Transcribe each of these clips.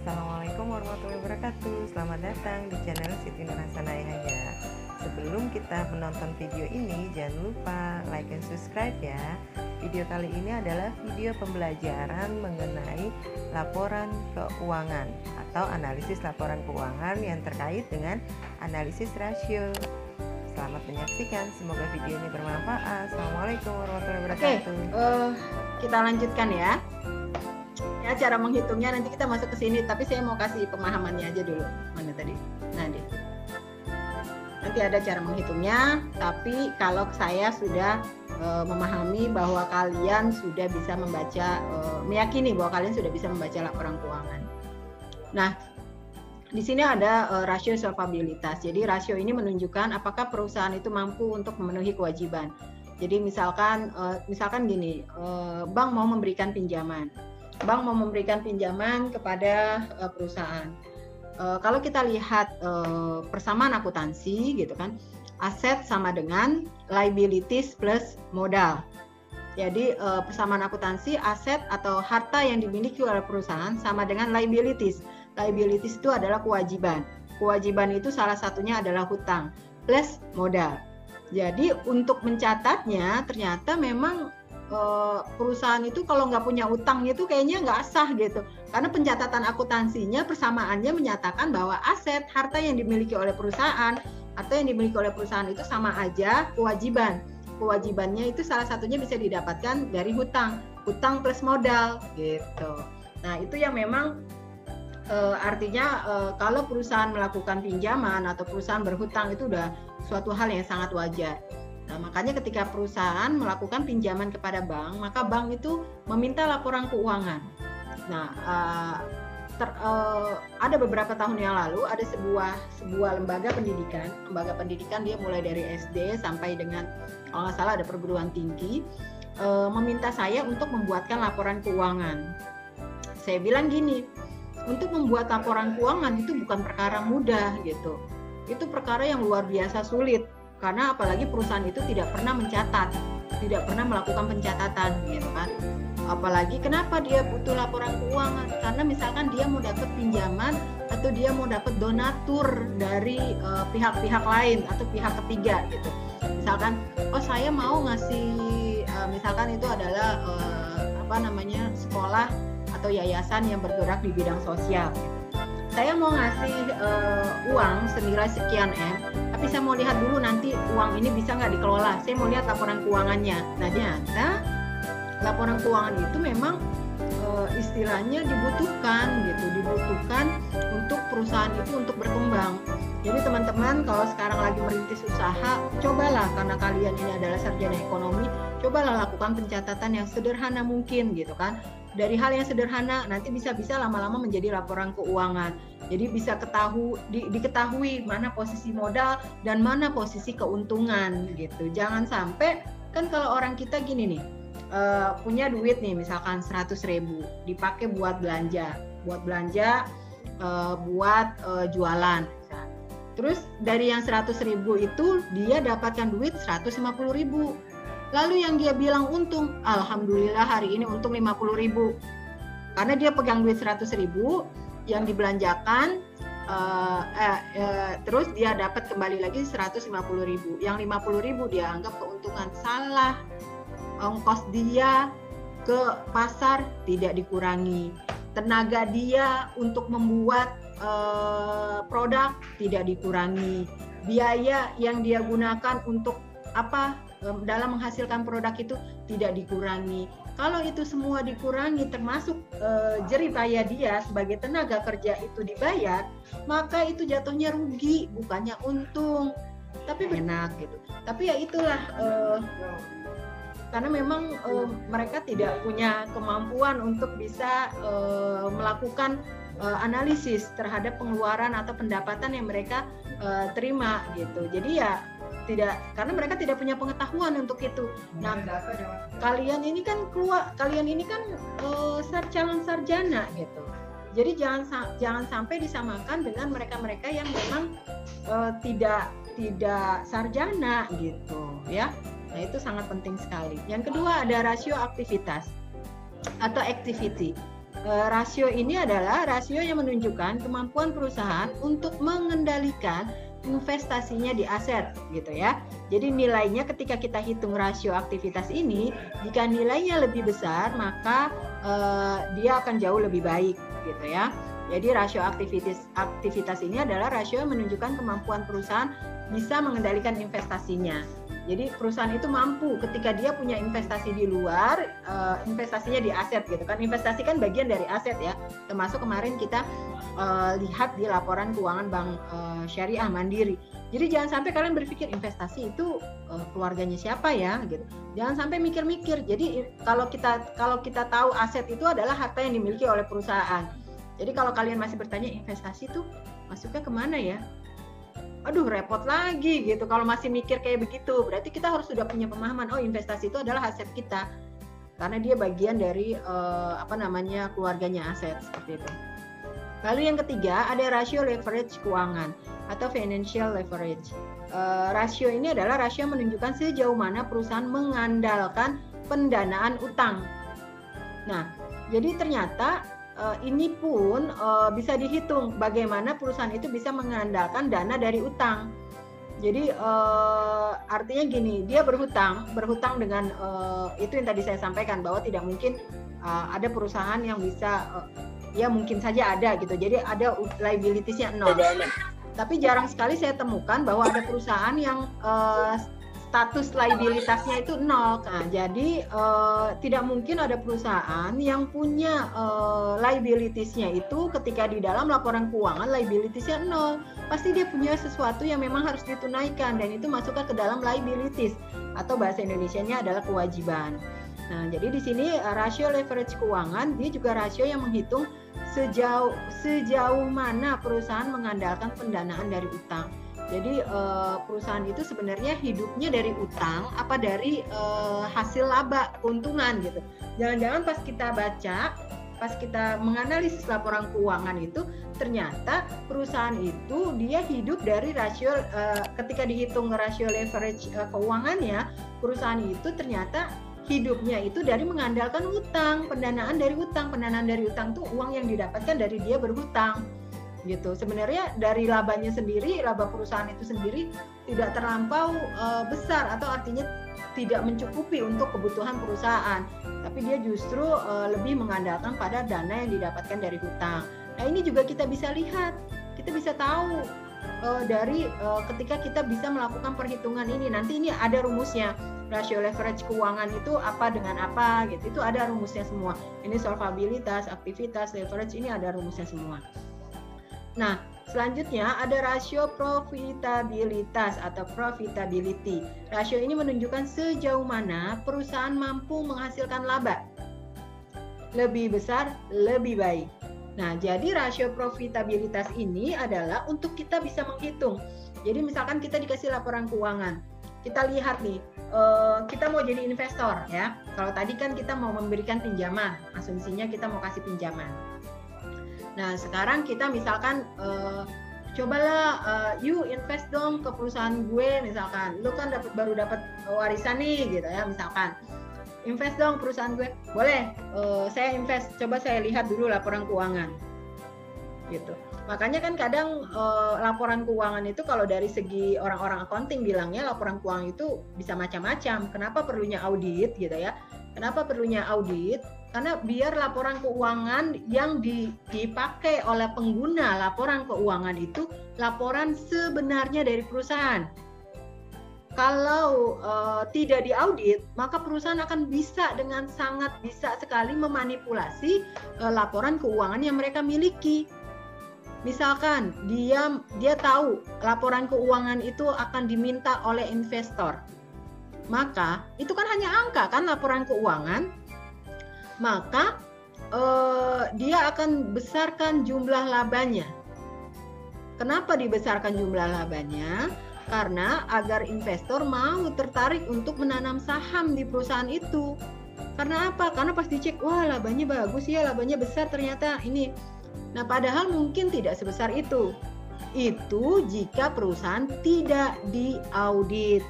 Assalamualaikum warahmatullahi wabarakatuh. Selamat datang di channel Siti Nurhasana Yahya. Sebelum kita menonton video ini, jangan lupa like and subscribe ya. Video kali ini adalah video pembelajaran mengenai laporan keuangan atau analisis laporan keuangan yang terkait dengan analisis rasio. Selamat menyaksikan, semoga video ini bermanfaat. Assalamualaikum warahmatullahi wabarakatuh. Kita lanjutkan ya. Ya, cara menghitungnya nanti kita masuk ke sini, tapi saya mau kasih pemahamannya aja dulu. Mana tadi? Nanti ada cara menghitungnya, tapi kalau saya sudah memahami bahwa kalian sudah bisa membaca, meyakini bahwa kalian sudah bisa membaca laporan keuangan. Nah, di sini ada rasio solvabilitas. Jadi rasio ini menunjukkan apakah perusahaan itu mampu untuk memenuhi kewajiban. Jadi misalkan gini, bank mau memberikan pinjaman. Bank mau memberikan pinjaman kepada perusahaan. Kalau kita lihat persamaan akuntansi gitu kan, aset sama dengan liabilities plus modal. Jadi persamaan akuntansi, aset atau harta yang dimiliki oleh perusahaan sama dengan liabilities. Liabilities itu adalah kewajiban. Kewajiban itu salah satunya adalah hutang plus modal. Jadi untuk mencatatnya ternyata memang perusahaan itu kalau nggak punya utang itu kayaknya nggak sah gitu, karena pencatatan akuntansinya persamaannya menyatakan bahwa aset harta yang dimiliki oleh perusahaan atau yang dimiliki oleh perusahaan itu sama aja kewajibannya itu salah satunya bisa didapatkan dari hutang plus modal gitu. Nah itu yang memang artinya kalau perusahaan melakukan pinjaman atau perusahaan berhutang itu udah suatu hal yang sangat wajar. Nah, makanya ketika perusahaan melakukan pinjaman kepada bank, maka bank itu meminta laporan keuangan. Nah, ada beberapa tahun yang lalu ada sebuah lembaga pendidikan dia mulai dari SD sampai dengan kalau nggak salah ada perguruan tinggi, meminta saya untuk membuatkan laporan keuangan. Saya bilang gini, untuk membuat laporan keuangan itu bukan perkara mudah gitu. Itu perkara yang luar biasa sulit. Karena apalagi perusahaan itu tidak pernah mencatat, tidak pernah melakukan pencatatan gitu kan. Apalagi kenapa dia butuh laporan keuangan? Karena misalkan dia mau dapat pinjaman atau dia mau dapat donatur dari pihak-pihak lain atau pihak ketiga gitu. Misalkan, oh saya mau ngasih, misalkan itu adalah sekolah atau yayasan yang bergerak di bidang sosial. Saya mau ngasih uang senilai sekian M, tapi saya mau lihat dulu nanti uang ini bisa nggak dikelola. Saya mau lihat laporan keuangannya. Nah ternyata laporan keuangan itu memang istilahnya dibutuhkan untuk perusahaan itu untuk berkembang. Jadi teman-teman kalau sekarang lagi merintis usaha, cobalah karena kalian ini adalah sarjana ekonomi, cobalah lakukan pencatatan yang sederhana mungkin gitu kan. Dari hal yang sederhana nanti bisa-bisa lama-lama menjadi laporan keuangan. Jadi bisa diketahui mana posisi modal dan mana posisi keuntungan gitu. Jangan sampai kan kalau orang kita gini nih, punya duit nih misalkan 100.000 dipakai buat belanja, buat jualan. Terus dari yang 100.000 itu dia dapatkan duit 150.000. Lalu yang dia bilang untung, alhamdulillah hari ini untung 50.000. Karena dia pegang duit 100.000 yang dibelanjakan, terus dia dapat kembali lagi 150.000. Yang 50.000 dia anggap keuntungan. Salah. Ongkos dia ke pasar tidak dikurangi. Tenaga dia untuk membuat produk tidak dikurangi. Biaya yang dia gunakan untuk dalam menghasilkan produk itu tidak dikurangi. Kalau itu semua dikurangi termasuk jerih payah dia sebagai tenaga kerja itu dibayar, maka itu jatuhnya rugi bukannya untung. Tapi enak gitu. Tapi ya itulah karena memang mereka tidak punya kemampuan untuk bisa melakukan analisis terhadap pengeluaran atau pendapatan yang mereka terima gitu. Jadi ya tidak, karena mereka tidak punya pengetahuan untuk itu. Nah, kalian ini kan calon sarjana gitu. Jadi jangan sampai disamakan dengan mereka-mereka yang memang tidak sarjana gitu ya. Nah, itu sangat penting sekali. Yang kedua ada rasio aktivitas atau activity. rasio ini adalah rasio yang menunjukkan kemampuan perusahaan untuk mengendalikan investasinya di aset gitu ya. Jadi nilainya ketika kita hitung rasio aktivitas ini, jika nilainya lebih besar maka dia akan jauh lebih baik gitu ya. Jadi rasio aktivitas ini adalah rasio yang menunjukkan kemampuan perusahaan bisa mengendalikan investasinya. Jadi perusahaan itu mampu ketika dia punya investasi di luar, investasinya di aset gitu kan. Investasi kan bagian dari aset ya. Termasuk kemarin kita lihat di laporan keuangan Bank Syariah Mandiri. Jadi jangan sampai kalian berpikir investasi itu keluarganya siapa ya gitu. Jangan sampai mikir-mikir. Jadi kalau kita tahu aset itu adalah harta yang dimiliki oleh perusahaan. Jadi kalau kalian masih bertanya investasi itu masuknya kemana ya? Aduh repot lagi gitu kalau masih mikir kayak begitu. Berarti kita harus sudah punya pemahaman, oh investasi itu adalah aset kita. Karena dia bagian dari keluarganya aset seperti itu. Lalu yang ketiga ada rasio leverage keuangan atau financial leverage. Rasio ini adalah rasio yang menunjukkan sejauh mana perusahaan mengandalkan pendanaan utang. Nah, jadi ternyata ini pun bisa dihitung bagaimana perusahaan itu bisa mengandalkan dana dari utang. Jadi artinya gini, dia berhutang dengan itu yang tadi saya sampaikan bahwa tidak mungkin ada perusahaan yang bisa ya mungkin saja ada gitu. Jadi ada liabilities-nya 0. Tapi jarang sekali saya temukan bahwa ada perusahaan yang status liabilitasnya itu 0. Nah, jadi tidak mungkin ada perusahaan yang punya liabilitiesnya itu ketika di dalam laporan keuangan liabilitiesnya 0. Pasti dia punya sesuatu yang memang harus ditunaikan dan itu masukkan ke dalam liabilities atau bahasa Indonesianya adalah kewajiban. Nah, jadi di sini rasio leverage keuangan dia juga rasio yang menghitung sejauh mana perusahaan mengandalkan pendanaan dari utang. Jadi perusahaan itu sebenarnya hidupnya dari utang apa dari hasil laba keuntungan gitu. Jangan-jangan pas kita menganalisis laporan keuangan itu ternyata perusahaan itu dia hidup dari rasio ketika dihitung rasio leverage keuangannya, perusahaan itu ternyata hidupnya itu dari mengandalkan utang, pendanaan dari utang. Pendanaan dari utang itu uang yang didapatkan dari dia berhutang. Gitu. Sebenarnya dari labanya sendiri, laba perusahaan itu sendiri tidak terlampau besar atau artinya tidak mencukupi untuk kebutuhan perusahaan, tapi dia justru lebih mengandalkan pada dana yang didapatkan dari hutang. Nah, ini juga kita bisa lihat, kita bisa tahu dari ketika kita bisa melakukan perhitungan ini. Nanti ini ada rumusnya. Rasio leverage keuangan itu apa dengan apa gitu. Itu ada rumusnya semua. Ini solvabilitas, aktivitas, leverage ini ada rumusnya semua. Nah, selanjutnya ada rasio profitabilitas atau profitability. Rasio ini menunjukkan sejauh mana perusahaan mampu menghasilkan laba. Lebih besar, lebih baik. Nah, jadi rasio profitabilitas ini adalah untuk kita bisa menghitung. Jadi misalkan kita dikasih laporan keuangan. Kita lihat nih, kita mau jadi investor ya. Kalau tadi kan kita mau memberikan pinjaman, asumsinya kita mau kasih pinjaman. Nah, sekarang kita misalkan cobalah you invest dong ke perusahaan gue misalkan. Lu kan baru dapat warisan nih gitu ya misalkan. Invest dong perusahaan gue. Boleh, saya invest. Coba saya lihat dulu laporan keuangan. Gitu. Makanya kan kadang laporan keuangan itu kalau dari segi orang-orang accounting bilangnya laporan keuangan itu bisa macam-macam. Kenapa perlunya audit gitu ya? Kenapa perlunya audit? Karena biar laporan keuangan yang dipakai oleh pengguna laporan keuangan itu laporan sebenarnya dari perusahaan. Kalau tidak diaudit, maka perusahaan akan dengan sangat bisa sekali memanipulasi laporan keuangan yang mereka miliki. Misalkan dia tahu laporan keuangan itu akan diminta oleh investor, maka itu kan hanya angka kan laporan keuangan, maka dia akan besarkan jumlah labanya. Kenapa dibesarkan jumlah labanya? Karena agar investor mau tertarik untuk menanam saham di perusahaan itu. Karena apa? Karena pas dicek, wah labanya bagus ya, labanya besar ternyata ini. Nah, padahal mungkin tidak sebesar itu. Itu jika perusahaan tidak diaudit.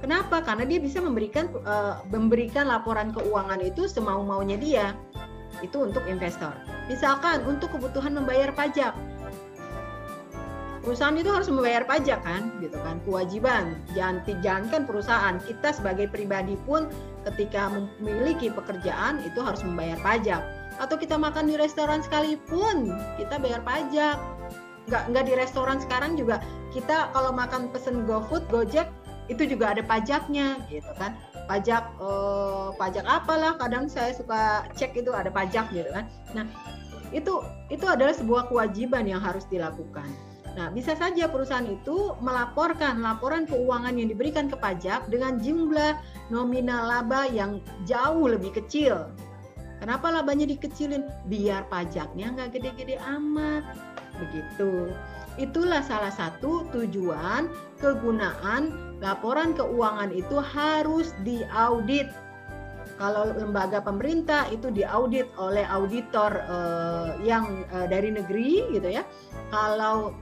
Kenapa? Karena dia bisa memberikan laporan keuangan itu semau-maunya dia. itu untuk investor. Misalkan untuk kebutuhan membayar pajak, perusahaan itu harus membayar pajak kan, gitu kan, kewajiban. Jangankan perusahaan, kita sebagai pribadi pun ketika memiliki pekerjaan itu harus membayar pajak. Atau kita makan di restoran sekalipun kita bayar pajak. Nggak di restoran sekarang juga kita kalau makan pesen GoFood, Gojek itu juga ada pajaknya, gitu kan. Pajak apalah, kadang saya suka cek itu ada pajak gitu kan. Nah, itu adalah sebuah kewajiban yang harus dilakukan. Nah, bisa saja perusahaan itu melaporkan laporan keuangan yang diberikan ke pajak dengan jumlah nominal laba yang jauh lebih kecil. Kenapa labanya dikecilin? Biar pajaknya nggak gede-gede amat. Begitu. Itulah salah satu tujuan kegunaan laporan keuangan itu harus diaudit. Kalau lembaga pemerintah itu diaudit oleh auditor yang dari negeri gitu ya. Kalau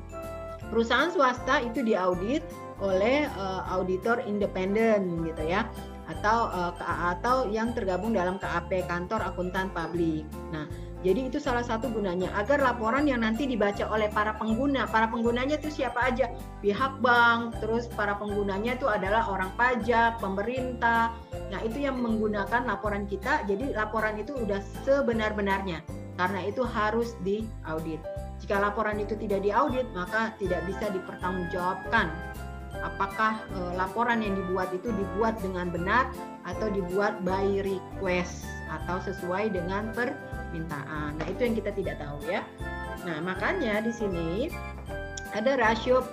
perusahaan swasta itu diaudit oleh auditor independen gitu ya, atau yang tergabung dalam KAP, kantor akuntan publik. Nah, jadi itu salah satu gunanya agar laporan yang nanti dibaca oleh para pengunanya itu siapa aja? Pihak bank, terus para penggunanya itu adalah orang pajak, pemerintah. Nah, itu yang menggunakan laporan kita. Jadi laporan itu udah sebenar-benarnya. Karena itu harus diaudit. Jika laporan itu tidak diaudit, maka tidak bisa dipertanggungjawabkan apakah laporan yang dibuat itu dibuat dengan benar atau dibuat by request atau sesuai dengan permintaan. Nah, itu yang kita tidak tahu ya. Nah, makanya di sini ada rasio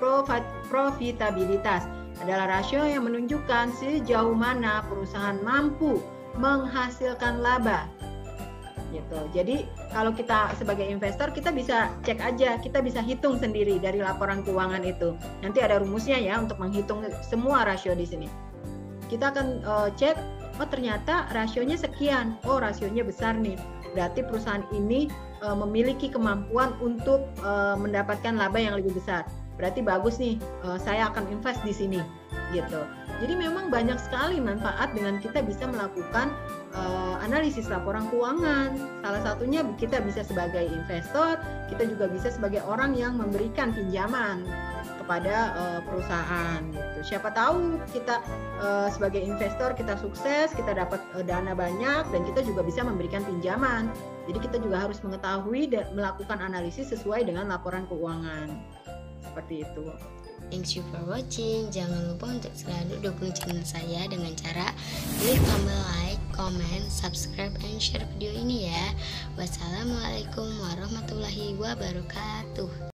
profitabilitas. Adalah rasio yang menunjukkan sejauh mana perusahaan mampu menghasilkan laba. Gitu. Jadi kalau kita sebagai investor kita bisa cek aja, kita bisa hitung sendiri dari laporan keuangan itu. Nanti ada rumusnya ya untuk menghitung semua rasio di sini. Kita akan cek, oh ternyata rasionya sekian, oh rasionya besar nih. Berarti perusahaan ini memiliki kemampuan untuk mendapatkan laba yang lebih besar. Berarti bagus nih, saya akan invest di sini, gitu. Jadi memang banyak sekali manfaat dengan kita bisa melakukan analisis laporan keuangan. Salah satunya kita bisa sebagai investor, kita juga bisa sebagai orang yang memberikan pinjaman kepada perusahaan. Gitu. Siapa tahu kita sebagai investor kita sukses, kita dapat dana banyak dan kita juga bisa memberikan pinjaman. Jadi kita juga harus mengetahui dan melakukan analisis sesuai dengan laporan keuangan. Seperti itu. Thanks you for watching. Jangan lupa untuk selalu dukung channel saya dengan cara klik tombol like, comment, subscribe, and share video ini ya. Wassalamualaikum warahmatullahi wabarakatuh.